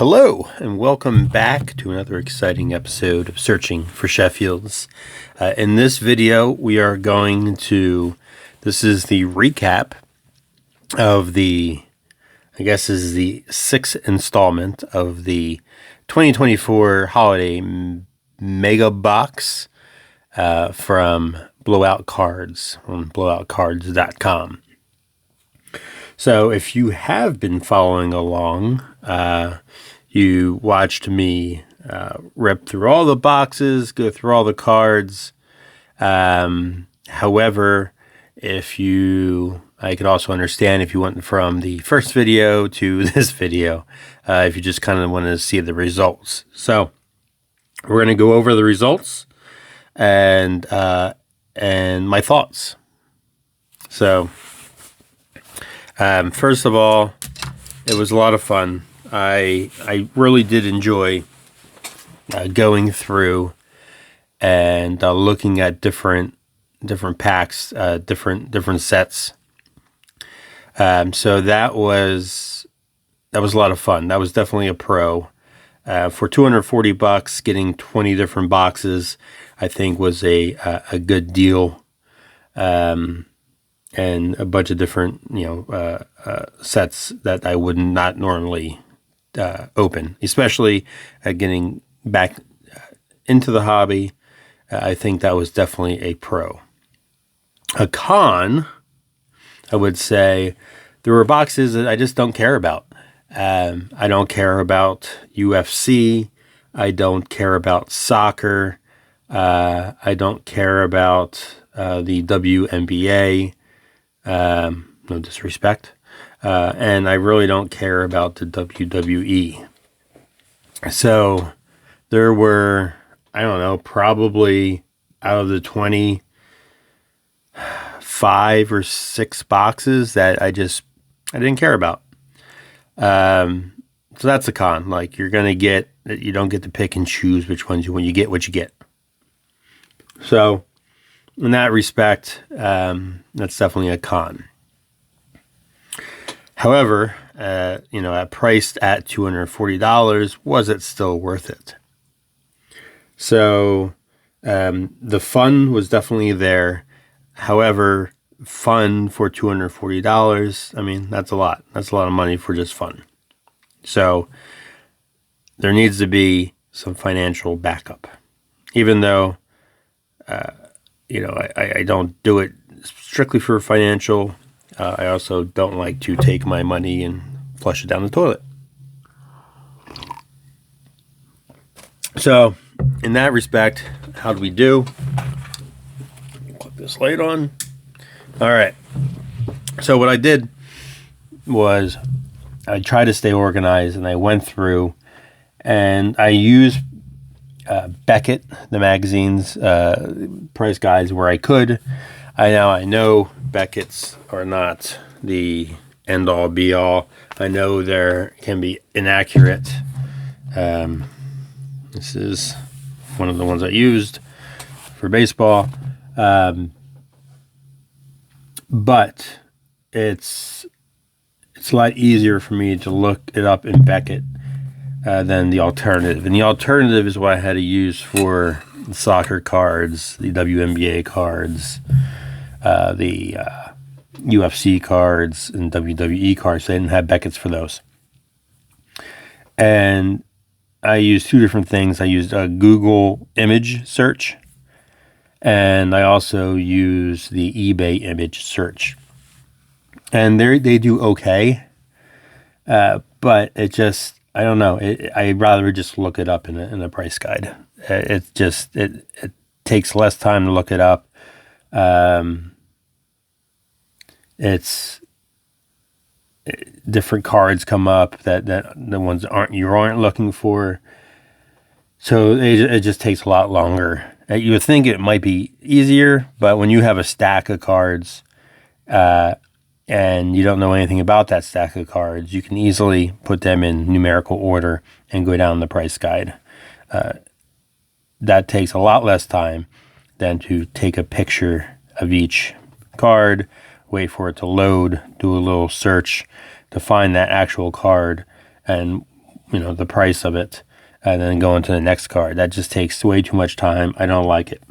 Hello, and welcome back to another exciting episode of Searching for Sheffields. In this video, we are going to, this is the recap of the, I guess this is the sixth installment of the 2024 holiday mega box from Blowout Cards on blowoutcards.com. So if you have been following along, you watched me rip through all the boxes, go through all the cards. However, I could also understand if you went from the first video to this video, if you just kind of want to see the results. So we're going to go over the results and my thoughts. So first of all, it was a lot of fun. I really did enjoy going through and looking at different packs, different sets. So that was a lot of fun. That was definitely a pro. For $240, getting 20 different boxes, I think was a good deal. And a bunch of different, sets that I would not normally open, especially getting back into the hobby. I think that was definitely a pro. A con, I would say, there were boxes that I just don't care about. I don't care about UFC. I don't care about soccer. I don't care about the WNBA. No disrespect. And I really don't care about the WWE. So there were, I don't know, probably out of the 25 or 6 boxes that I didn't care about. So that's a con. Like you don't get to pick and choose which ones when you get what you get. So in that respect, that's definitely a con. However, priced at $240, was it still worth it? So the fun was definitely there. However, fun for $240, I mean, that's a lot. That's a lot of money for just fun. So there needs to be some financial backup. Even though, I don't do it strictly for financial. I also don't like to take my money and flush it down the toilet. So, in that respect, how do we do? Put this light on. All right. So what I did was I tried to stay organized, and I went through, and I used Beckett, the magazine's price guides where I could. I know Beckett's are not the end-all, be-all. I know there can be inaccurate. This is one of the ones I used for baseball. But it's a lot easier for me to look it up in Beckett than the alternative. And the alternative is what I had to use for the soccer cards, the WNBA cards, the UFC cards, and WWE cards. They didn't have Beckett's for those. And I used 2 different things. I used a Google image search, and I also used the eBay image search. And they do okay, but it just, I don't know. I'd rather just look it up in a price guide. It takes less time to look it up. It's different cards come up that the ones you aren't looking for. So it just takes a lot longer. You would think it might be easier, but when you have a stack of cards, and you don't know anything about that stack of cards, you can easily put them in numerical order and go down the price guide. That takes a lot less time than to take a picture of each card, wait for it to load, do a little search to find that actual card, and the price of it, and then go into the next card. That just takes way too much time. I don't like it.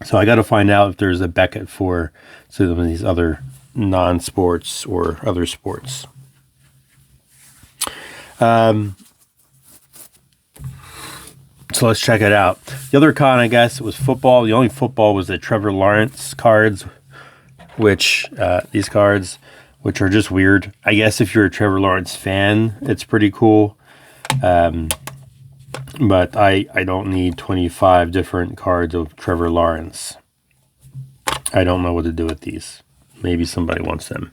So I got to find out if there's a Beckett for some of these other non-sports or other sports. So let's check it out. The other con, I guess, was football. The only football was the Trevor Lawrence cards, which these cards, which are just weird. I guess if you're a Trevor Lawrence fan, it's pretty cool. But I don't need 25 different cards of Trevor Lawrence. I don't know what to do with these. Maybe somebody wants them.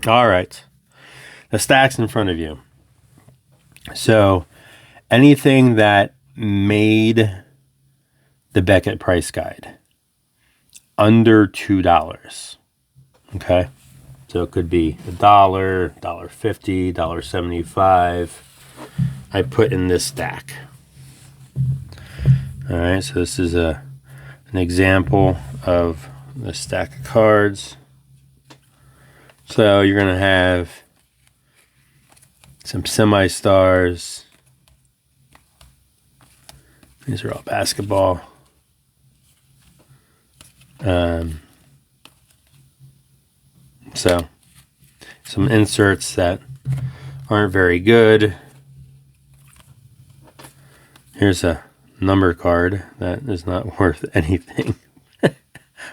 All right. The stacks in front of you. So anything that made the Beckett price guide under $2. Okay. So it could be $1, $1.50, $1.75. I put in this stack. All right, so this is an example of the stack of cards. So you're going to have some semi-stars. These are all basketball. So some inserts that aren't very good. Here's a number card that is not worth anything.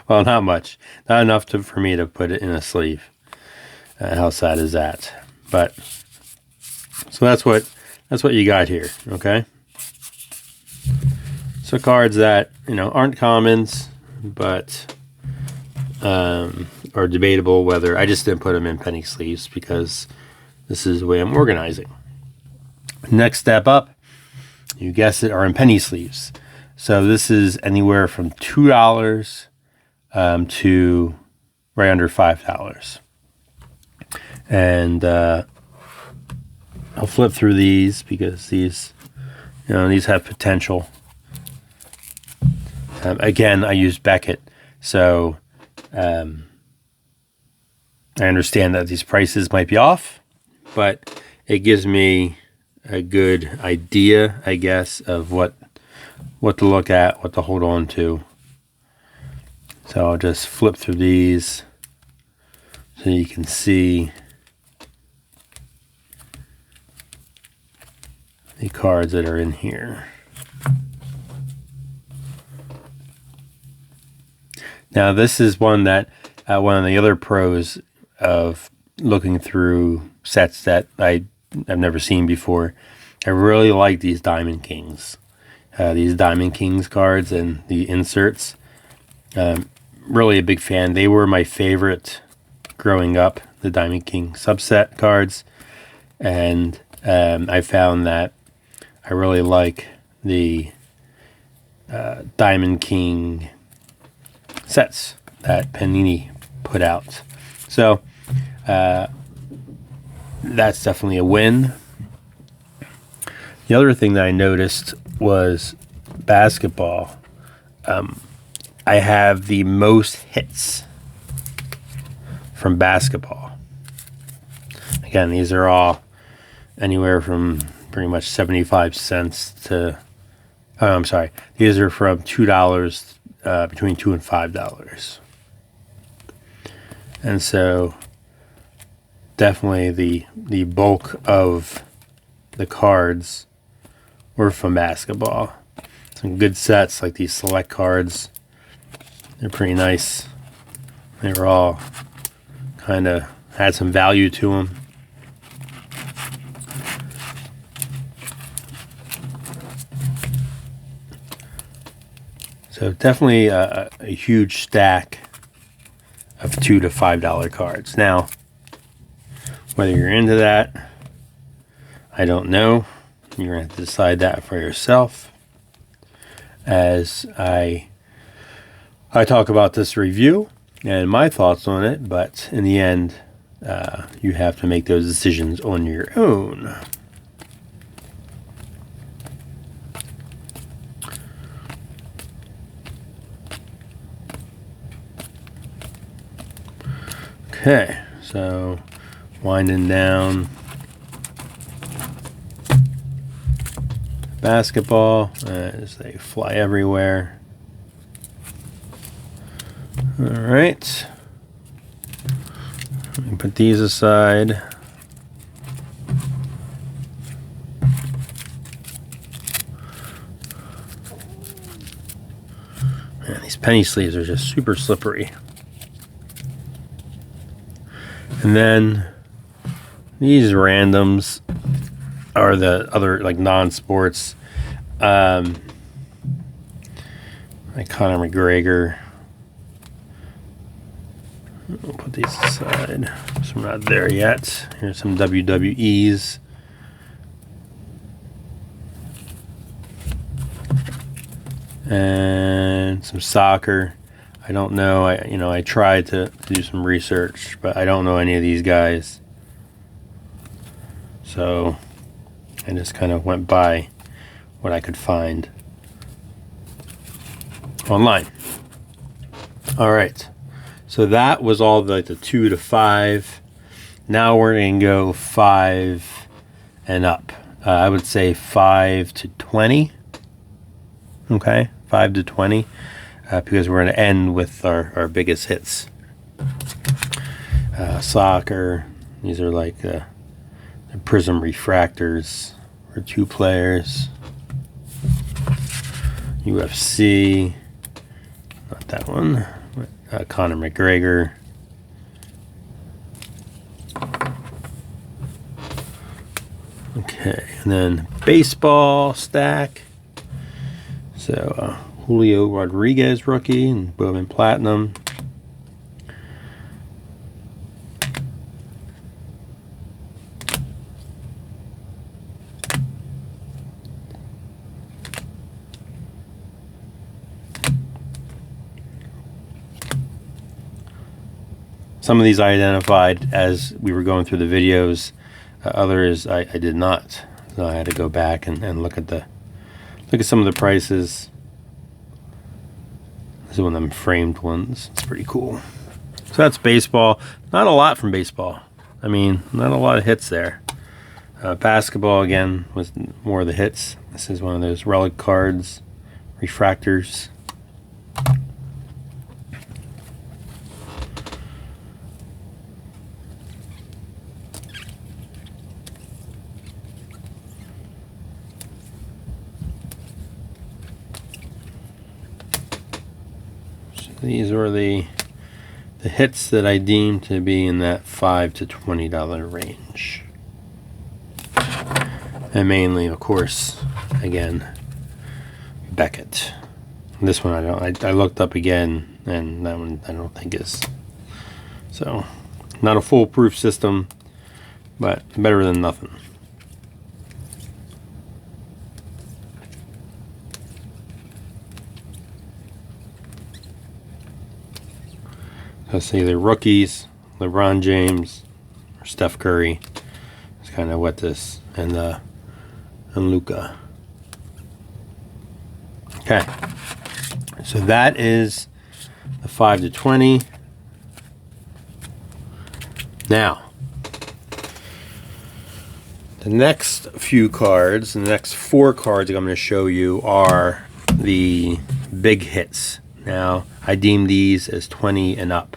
Well, not much. Not enough for me to put it in a sleeve. How sad is that? But so that's what you got here, okay? So cards that, aren't commons, but are debatable whether. I just didn't put them in penny sleeves because this is the way I'm organizing. Next step up, you guessed it, are in penny sleeves. So this is anywhere from $2 to right under $5. And I'll flip through these because these have potential. Again, I use Beckett, so I understand that these prices might be off, but it gives me a good idea, I guess, of what to look at, what to hold on to. So I'll just flip through these so you can see the cards that are in here. Now this is one that one of the other pros of looking through sets that I've never seen before. I really like these Diamond Kings. These Diamond Kings cards and the inserts. Really a big fan. They were my favorite growing up, the Diamond King subset cards. And I found that I really like the Diamond King sets that Panini put out. So that's definitely a win. The other thing that I noticed was basketball. I have the most hits from basketball. Again, these are all anywhere from pretty much 75 cents to, I'm sorry, these are from $2, between $2 and $5. And so definitely the bulk of the cards were from basketball. Some good sets like these select cards. They're pretty nice. They were all kind of had some value to them. So definitely a huge stack of $2 to $5 cards. Now, whether you're into that, I don't know. You're going to have to decide that for yourself. As I talk about this review and my thoughts on it, but in the end, you have to make those decisions on your own. Okay, so winding down. basketball as they fly everywhere. All right. Let me put these aside. Man, these penny sleeves are just super slippery. And then these randoms are the other like non-sports. Like Conor McGregor. I'll put these aside, so I'm not there yet. Here's some WWEs. And some soccer. I don't know. I tried to do some research, but I don't know any of these guys. So I just kind of went by what I could find online. All right. So that was all the 2 to 5. Now we're going to go 5 and up. I would say 5 to 20. Okay, 5 to 20. Because we're going to end with our biggest hits. Soccer. These are like the prism refractors for 2 players. UFC. Not that one. Conor McGregor. Okay, and then baseball stack. So Julio Rodriguez rookie and Bowman Platinum. Some of these I identified as we were going through the videos. Others I did not. So I had to go back and look at some of the prices. This is one of them framed ones. It's pretty cool. So that's baseball. Not a lot from baseball. I mean, not a lot of hits there. Basketball again was more of the hits. This is one of those relic cards, refractors. These were the hits that I deemed to be in that $5 to $20 range. And mainly, of course, again, Beckett. This one I looked up again, and that one I don't think is. So, not a foolproof system, but better than nothing. Let's say the rookies, LeBron James or Steph Curry. That's kind of what this and Luka. Okay, so that is the 5 to 20. Now, the next few cards, the next 4 cards that I'm going to show you are the big hits. Now, I deem these as 20 and up.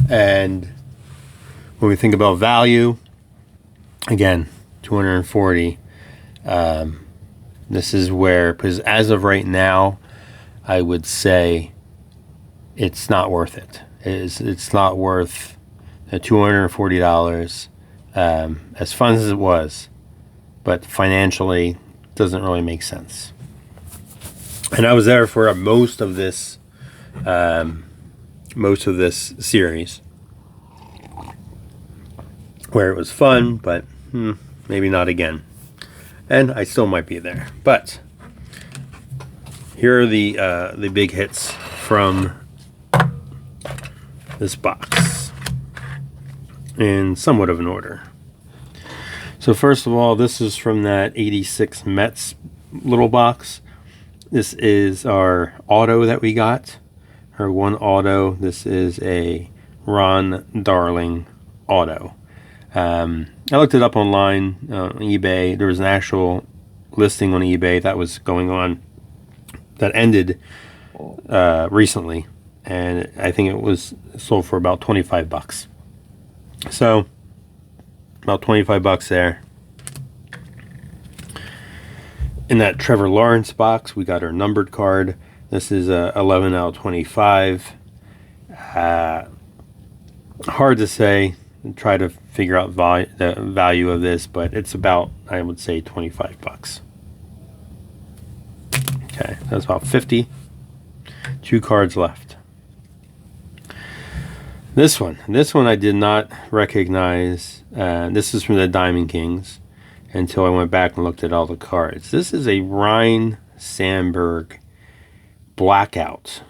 And when we think about value, again, 240. This is where, because as of right now, I would say it's not worth it. It's not worth the $240, as fun as it was, but financially, it doesn't really make sense. And I was there for most of this series, where it was fun, but maybe not again. And I still might be there. But here are the big hits from this box in somewhat of an order. So first of all, this is from that 86 Mets little box. This is our auto that we got, our one auto. This is a Ron Darling auto. I looked it up online on eBay. There was an actual listing on eBay that was going on that ended recently, and I think it was sold for about $25. So about $25 there. In that Trevor Lawrence box, we got our numbered card. This is 11 out of 25. Hard to say. Try to figure out the value of this, but it's about, I would say, $25. Okay, that's about 50. 2 cards left. This one I did not recognize. This is from the Diamond Kings until I went back and looked at all the cards. This is a Ryan Sandberg Blackout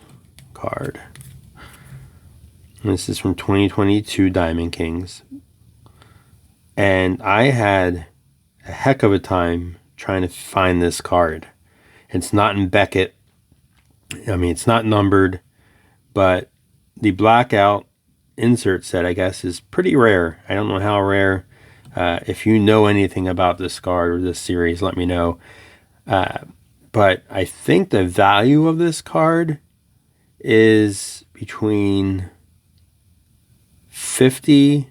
card. This is from 2022 Diamond Kings. And I had a heck of a time trying to find this card. It's not in Beckett. I mean, it's not numbered, but the Blackout insert set, I guess, is pretty rare. I don't know how rare. If you know anything about this card or this series, let me know. But I think the value of this card is between $50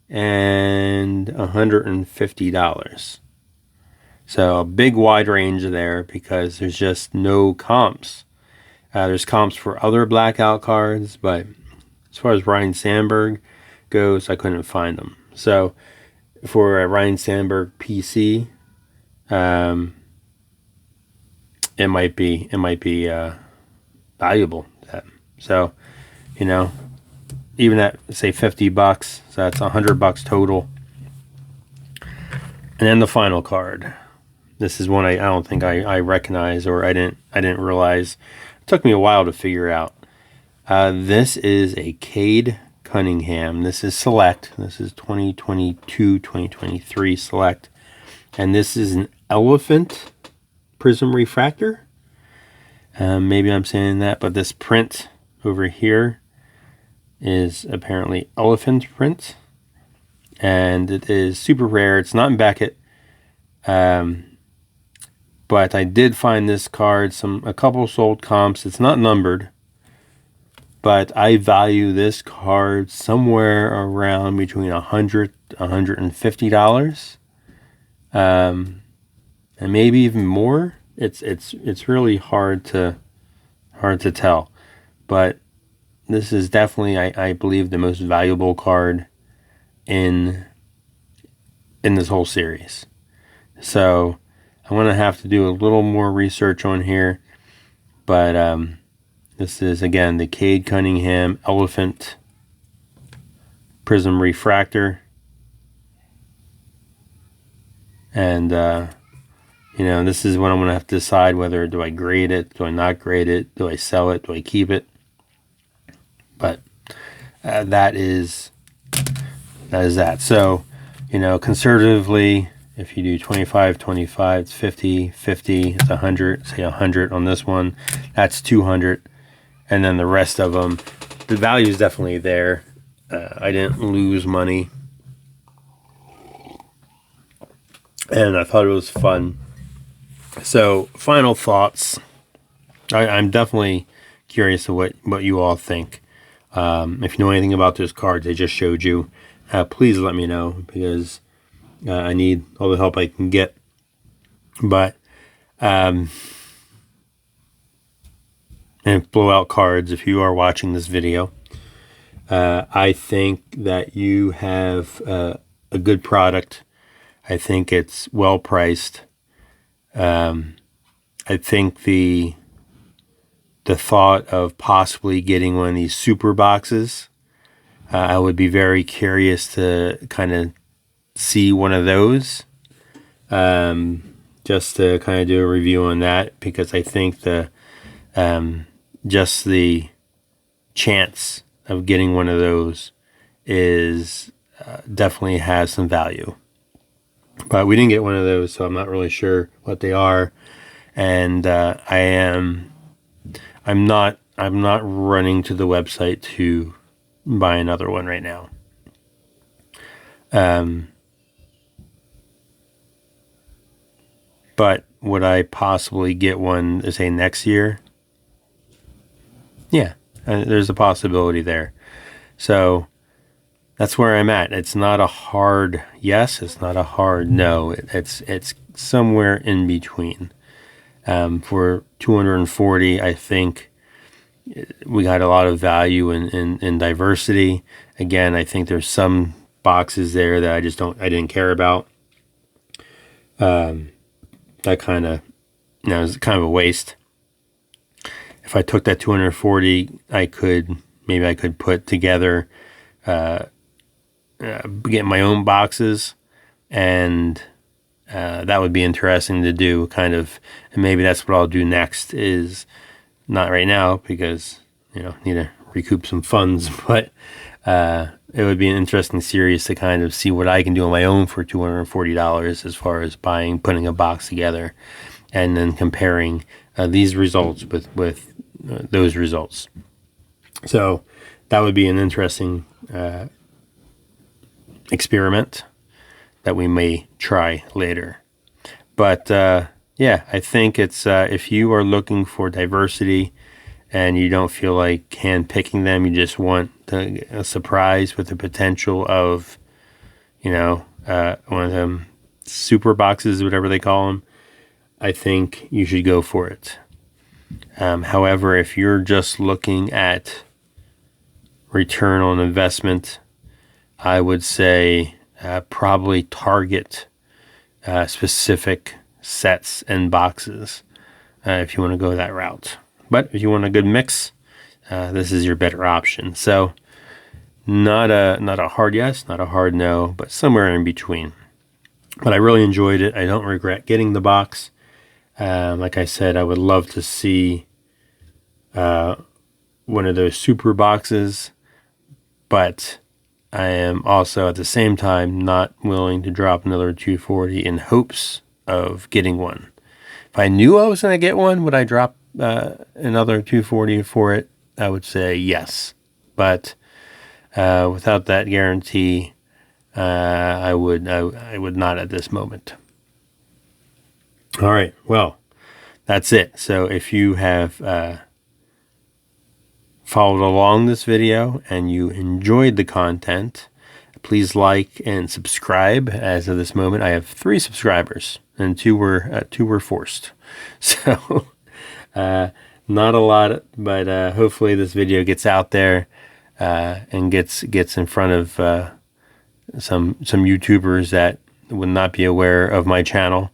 and $150. So a big wide range there because there's just no comps. There's comps for other Blackout cards, but as far as Ryan Sandberg goes, I couldn't find them. So for a Ryan Sandberg PC, it might be valuable. So, even at say $50, so that's $100 total. And then the final card. This is one I don't think I recognize, or I didn't realize. It took me a while to figure out. This is a Cade Cunningham. This is Select. This is 2022-2023 Select. And this is an Elephant Prism Refractor. Maybe I'm saying that, but this print over here is apparently Elephant print. And it is super rare. It's not in Beckett. But I did find this card, a couple sold comps. It's not numbered, but I value this card somewhere around between $100 $150, and maybe even more. It's really hard to tell, but this is definitely I believe the most valuable card in this whole series. So I'm going to have to do a little more research on here. But this is, again, the Cade Cunningham Elephant Prism Refractor. And, this is when I'm going to have to decide whether do I grade it, do I not grade it, do I sell it, do I keep it. But that is that. So, conservatively, if you do 25, 25, it's 50, 50, it's 100, say 100 on this one, that's 200. And then the rest of them, the value is definitely there. I didn't lose money. And I thought it was fun. So, final thoughts. I'm definitely curious of what you all think. If you know anything about those cards I just showed you, please let me know, because I need all the help I can get. But and Blowout cards, if you are watching this video, I think that you have a good product. I think it's well priced. I think the thought of possibly getting one of these super boxes, I would be very curious to kind of see one of those, just to kind of do a review on that, because I think just the chance of getting one of those is definitely has some value. But we didn't get one of those, so I'm not really sure what they are, and I'm not running to the website to buy another one right now. But would I possibly get one, say, next year? Yeah, there's a possibility there. So that's where I'm at. It's not a hard yes. It's not a hard no. It's somewhere in between. For 240, I think we got a lot of value in diversity. Again, I think there's some boxes there that I didn't care about. That kind of, is kind of a waste. If I took that 240, I could put together, get my own boxes, and that would be interesting to do, kind of. And maybe that's what I'll do next, is not right now because, need to recoup some funds, but it would be an interesting series to kind of see what I can do on my own for $240 as far as putting a box together, and then comparing these results with those results. So that would be an interesting experiment that we may try later. But I think it's if you are looking for diversity and you don't feel like hand-picking them, you just want a surprise with the potential of, one of them super boxes, whatever they call them, I think you should go for it. However, if you're just looking at return on investment, I would say probably target specific sets and boxes if you want to go that route. But if you want a good mix, this is your better option. So not a hard yes, not a hard no, but somewhere in between. But I really enjoyed it. I don't regret getting the box. Like I said, I would love to see one of those super boxes, but I am also at the same time not willing to drop another 240 in hopes of getting one. If I knew I was going to get one, would I drop another 240 for it? I would say yes. But without that guarantee, I would not at this moment. All right. Well, that's it. So if you have followed along this video and you enjoyed the content, please like and subscribe. As of this moment, I have 3 subscribers, and two were forced. So not a lot, but hopefully this video gets out there and gets in front of some YouTubers that would not be aware of my channel.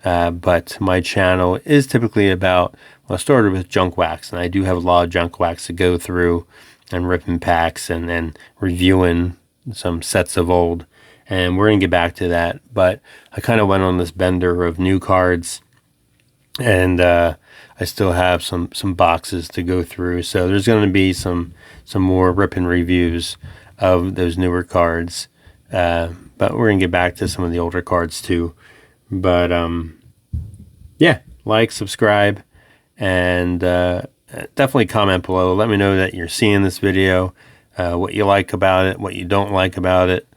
But my channel is typically about, I started with junk wax, and I do have a lot of junk wax to go through and ripping packs and reviewing some sets of old. And we're going to get back to that. But I kind of went on this bender of new cards, and I still have some boxes to go through. So there's going to be some more ripping reviews of those newer cards. But we're going to get back to some of the older cards too. But like, subscribe, and definitely comment below. Let me know that you're seeing this video, what you like about it, what you don't like about it.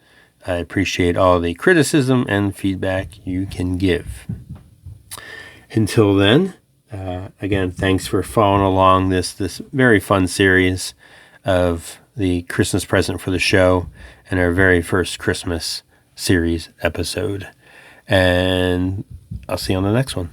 I appreciate all the criticism and feedback you can give. Until then, again, thanks for following along this very fun series of the Christmas present for the show and our very first Christmas series episode. And I'll see you on the next one.